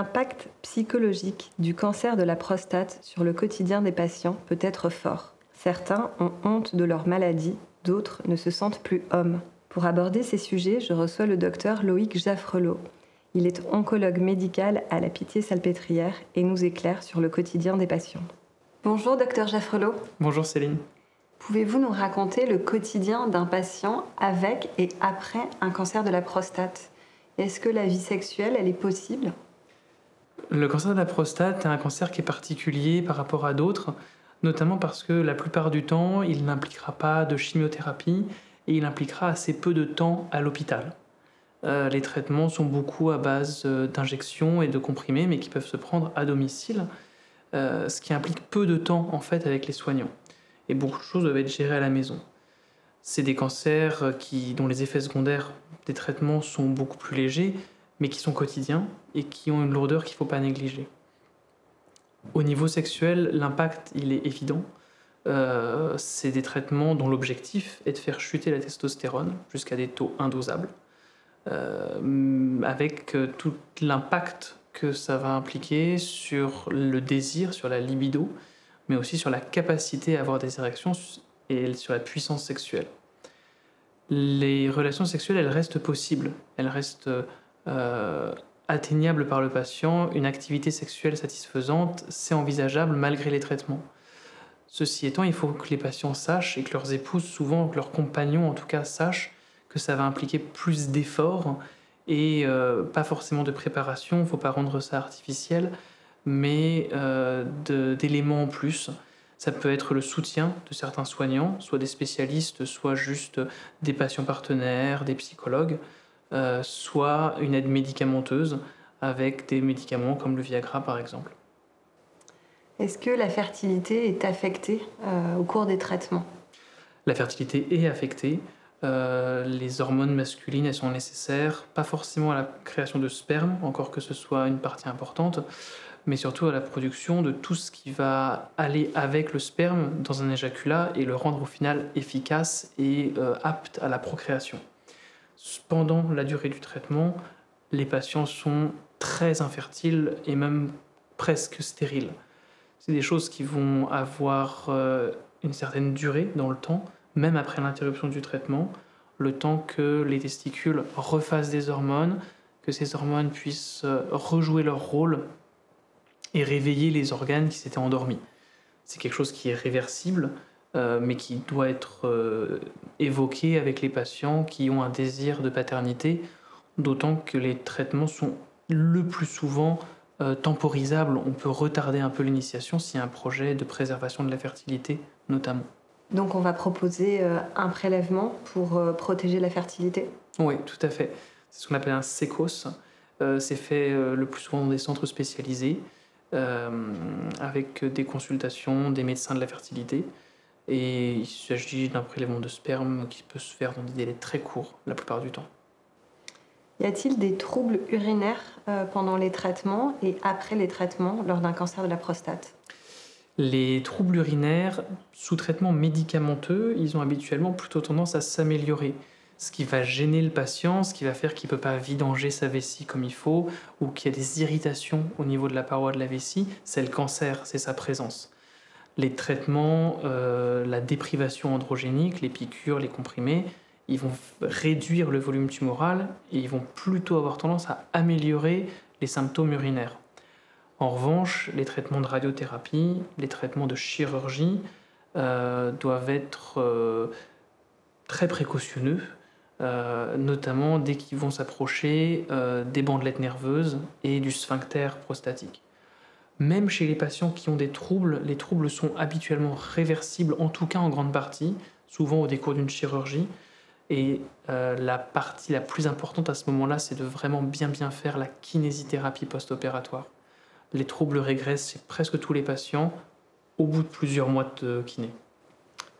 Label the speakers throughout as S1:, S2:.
S1: L'impact psychologique du cancer de la prostate sur le quotidien des patients peut être fort. Certains ont honte de leur maladie, d'autres ne se sentent plus hommes. Pour aborder ces sujets, je reçois le docteur Loïc Jaffrelot. Il est oncologue médical à la Pitié-Salpêtrière et nous éclaire sur le quotidien des patients. Bonjour docteur Jaffrelot.
S2: Bonjour Céline.
S1: Pouvez-vous nous raconter le quotidien d'un patient avec et après un cancer de la prostate ? Est-ce que la vie sexuelle, elle est possible ?
S2: Le cancer de la prostate est un cancer qui est particulier par rapport à d'autres, notamment parce que la plupart du temps, il n'impliquera pas de chimiothérapie et il impliquera assez peu de temps à l'hôpital. Les traitements sont beaucoup à base d'injections et de comprimés, mais qui peuvent se prendre à domicile, ce qui implique peu de temps en fait avec les soignants. Et beaucoup de choses doivent être gérées à la maison. C'est des cancers dont les effets secondaires des traitements sont beaucoup plus légers, mais qui sont quotidiens et qui ont une lourdeur qu'il ne faut pas négliger. Au niveau sexuel, l'impact il est évident. C'est des traitements dont l'objectif est de faire chuter la testostérone jusqu'à des taux indosables, avec tout l'impact que ça va impliquer sur le désir, sur la libido, mais aussi sur la capacité à avoir des érections et sur la puissance sexuelle. Les relations sexuelles, elles restent possibles, elles restent atteignables par le patient. Une activité sexuelle satisfaisante, c'est envisageable malgré les traitements. Ceci étant, il faut que les patients sachent, et que leurs épouses, souvent, que leurs compagnons en tout cas, sachent que ça va impliquer plus d'efforts et pas forcément de préparation, il ne faut pas rendre ça artificiel, mais d'éléments en plus. Ça peut être le soutien de certains soignants, soit des spécialistes, soit juste des patients partenaires, des psychologues, soit une aide médicamenteuse avec des médicaments comme le Viagra par exemple.
S1: Est-ce que la fertilité est affectée au cours des traitements ?
S2: La fertilité est affectée. Les hormones masculines, elles sont nécessaires, pas forcément à la création de sperme, encore que ce soit une partie importante, mais surtout à la production de tout ce qui va aller avec le sperme dans un éjaculat et le rendre au final efficace et apte à la procréation. Pendant la durée du traitement, les patients sont très infertiles et même presque stériles. C'est des choses qui vont avoir une certaine durée dans le temps, même après l'interruption du traitement, le temps que les testicules refassent des hormones, que ces hormones puissent rejouer leur rôle et réveiller les organes qui s'étaient endormis. C'est quelque chose qui est réversible, mais qui doit être évoqué avec les patients qui ont un désir de paternité, d'autant que les traitements sont le plus souvent temporisables. On peut retarder un peu l'initiation s'il y a un projet de préservation de la fertilité, notamment.
S1: Donc on va proposer un prélèvement pour protéger la fertilité ?
S2: Oui, tout à fait. C'est ce qu'on appelle un sécos. C'est fait le plus souvent dans des centres spécialisés, avec des consultations des médecins de la fertilité. Et il s'agit d'un prélèvement de sperme qui peut se faire dans des délais très courts, la plupart du temps.
S1: Y a-t-il des troubles urinaires pendant les traitements et après les traitements lors d'un cancer de la prostate ?
S2: Les troubles urinaires, sous traitement médicamenteux, ils ont habituellement plutôt tendance à s'améliorer. Ce qui va gêner le patient, ce qui va faire qu'il ne peut pas vidanger sa vessie comme il faut, ou qu'il y a des irritations au niveau de la paroi de la vessie, c'est le cancer, c'est sa présence. Les traitements, la déprivation androgénique, les piqûres, les comprimés, ils vont réduire le volume tumoral et ils vont plutôt avoir tendance à améliorer les symptômes urinaires. En revanche, les traitements de radiothérapie, les traitements de chirurgie doivent être très précautionneux, notamment dès qu'ils vont s'approcher des bandelettes nerveuses et du sphincter prostatique. Même chez les patients qui ont des troubles, les troubles sont habituellement réversibles, en tout cas en grande partie, souvent au décours d'une chirurgie. Et la partie la plus importante à ce moment-là, c'est de vraiment bien faire la kinésithérapie post-opératoire. Les troubles régressent chez presque tous les patients au bout de plusieurs mois de kiné.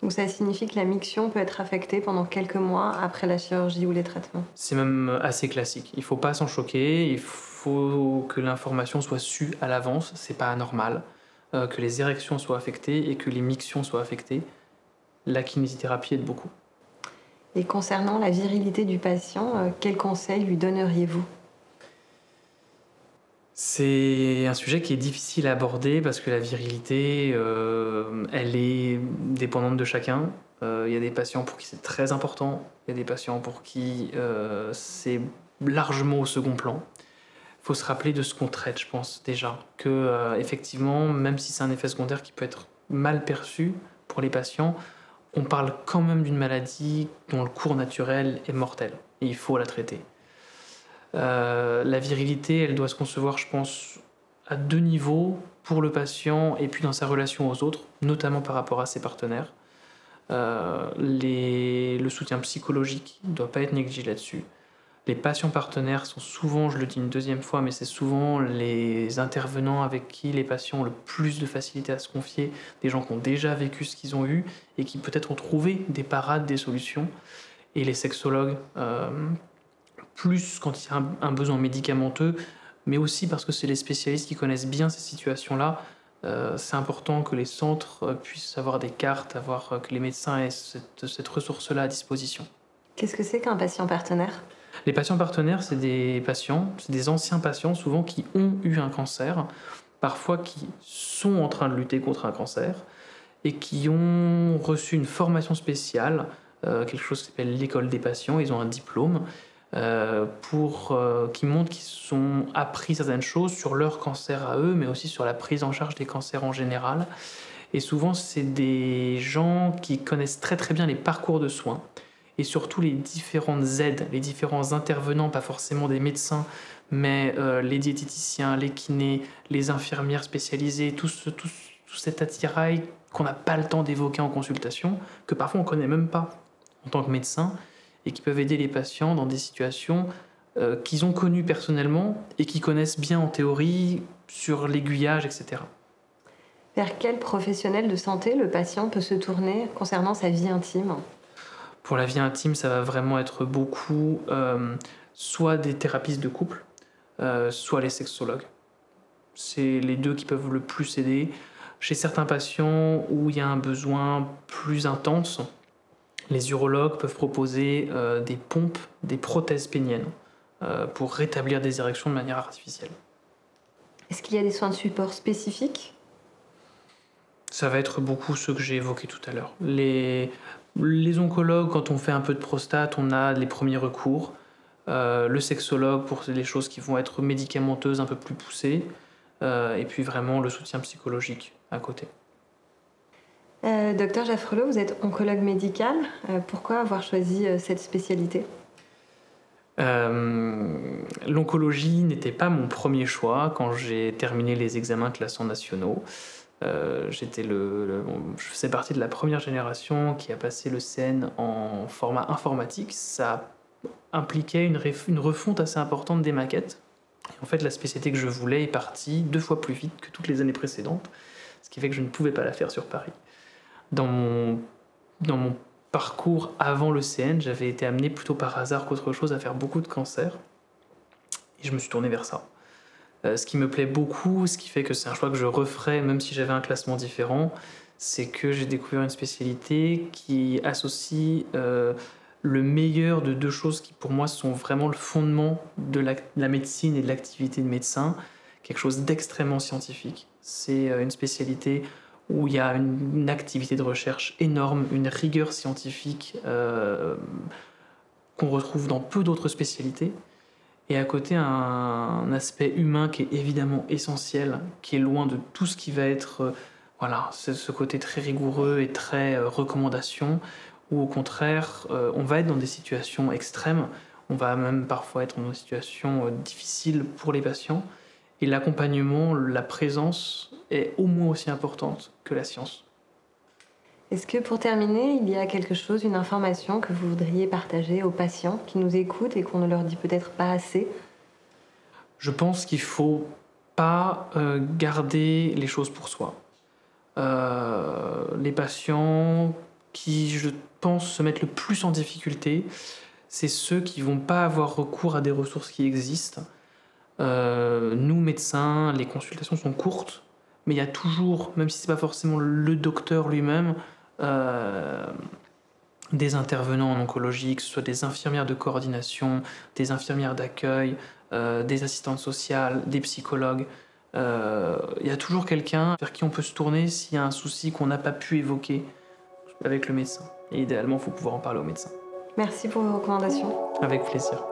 S1: Donc ça signifie que la miction peut être affectée pendant quelques mois après la chirurgie ou les traitements ?
S2: C'est même assez classique. Il ne faut pas s'en choquer, il faut que l'information soit sue à l'avance, c'est pas anormal, que les érections soient affectées et que les mictions soient affectées. La kinésithérapie aide beaucoup.
S1: Et concernant la virilité du patient, quels conseils lui donneriez-vous ?
S2: C'est un sujet qui est difficile à aborder parce que la virilité, elle est dépendante de chacun. Il y a des patients pour qui c'est très important, il y a des patients pour qui c'est largement au second plan. Il faut se rappeler de ce qu'on traite, je pense, déjà. Que, effectivement, même si c'est un effet secondaire qui peut être mal perçu pour les patients, on parle quand même d'une maladie dont le cours naturel est mortel. Et il faut la traiter. La virilité, elle doit se concevoir, je pense, à deux niveaux, pour le patient et puis dans sa relation aux autres, notamment par rapport à ses partenaires. Le soutien psychologique ne doit pas être négligé là-dessus. Les patients partenaires sont souvent, je le dis une deuxième fois, mais c'est souvent les intervenants avec qui les patients ont le plus de facilité à se confier, des gens qui ont déjà vécu ce qu'ils ont eu et qui peut-être ont trouvé des parades, des solutions. Et les sexologues, plus quand il y a un besoin médicamenteux, mais aussi parce que c'est les spécialistes qui connaissent bien ces situations-là. C'est important que les centres puissent avoir des cartes, que les médecins aient cette ressource-là à disposition.
S1: Qu'est-ce que c'est qu'un patient partenaire ?
S2: Les patients partenaires, c'est des anciens patients souvent qui ont eu un cancer, parfois qui sont en train de lutter contre un cancer et qui ont reçu une formation spéciale, quelque chose qui s'appelle l'école des patients. Ils ont un diplôme qui montre qu'ils ont appris certaines choses sur leur cancer à eux, mais aussi sur la prise en charge des cancers en général. Et souvent, c'est des gens qui connaissent très très bien les parcours de soins et surtout les différentes aides, les différents intervenants, pas forcément des médecins, mais les diététiciens, les kinés, les infirmières spécialisées, tout cet attirail qu'on n'a pas le temps d'évoquer en consultation, que parfois on ne connaît même pas en tant que médecin, et qui peuvent aider les patients dans des situations qu'ils ont connues personnellement et qui connaissent bien en théorie sur l'aiguillage, etc.
S1: Vers quel professionnel de santé le patient peut se tourner concernant sa vie intime ?
S2: Pour la vie intime, ça va vraiment être beaucoup soit des thérapistes de couple, soit les sexologues. C'est les deux qui peuvent le plus aider. Chez certains patients où il y a un besoin plus intense, les urologues peuvent proposer des pompes, des prothèses péniennes pour rétablir des érections de manière artificielle.
S1: Est-ce qu'il y a des soins de support spécifiques ?
S2: Ça va être beaucoup ce que j'ai évoqué tout à l'heure. Les oncologues, quand on fait un peu de prostate, on a les premiers recours. Le sexologue pour les choses qui vont être médicamenteuses, un peu plus poussées. Et puis vraiment le soutien psychologique à côté.
S1: Docteur Jaffrelot, vous êtes oncologue médical. Pourquoi avoir choisi cette spécialité ?
S2: L'oncologie n'était pas mon premier choix quand j'ai terminé les examens classants nationaux. Je faisais partie de la première génération qui a passé le CN en format informatique. Ça impliquait une refonte assez importante des maquettes. Et en fait, la spécialité que je voulais est partie 2 fois plus vite que toutes les années précédentes, ce qui fait que je ne pouvais pas la faire sur Paris. Dans mon parcours avant le CN, j'avais été amené plutôt par hasard qu'autre chose à faire beaucoup de cancers. Et je me suis tourné vers ça. Ce qui me plaît beaucoup, ce qui fait que c'est un choix que je referais même si j'avais un classement différent, c'est que j'ai découvert une spécialité qui associe le meilleur de 2 choses qui pour moi sont vraiment le fondement de la médecine et de l'activité de médecin, quelque chose d'extrêmement scientifique. C'est une spécialité où il y a une activité de recherche énorme, une rigueur scientifique qu'on retrouve dans peu d'autres spécialités. Et à côté, un aspect humain qui est évidemment essentiel, qui est loin de tout ce qui va être c'est ce côté très rigoureux et très recommandation, où au contraire, on va être dans des situations extrêmes, on va même parfois être dans des situations difficiles pour les patients, et l'accompagnement, la présence est au moins aussi importante que la science.
S1: Est-ce que pour terminer, il y a quelque chose, une information que vous voudriez partager aux patients qui nous écoutent et qu'on ne leur dit peut-être pas assez ?
S2: Je pense qu'il ne faut pas garder les choses pour soi. Les patients qui, je pense, se mettent le plus en difficulté, c'est ceux qui ne vont pas avoir recours à des ressources qui existent. Nous, médecins, les consultations sont courtes, mais il y a toujours, même si ce n'est pas forcément le docteur lui-même, des intervenants en oncologie, que ce soit des infirmières de coordination, des infirmières d'accueil, des assistantes sociales, des psychologues. Il y a toujours quelqu'un vers qui on peut se tourner s'il y a un souci qu'on n'a pas pu évoquer avec le médecin. Et idéalement, il faut pouvoir en parler au médecin.
S1: Merci pour vos recommandations.
S2: Avec plaisir.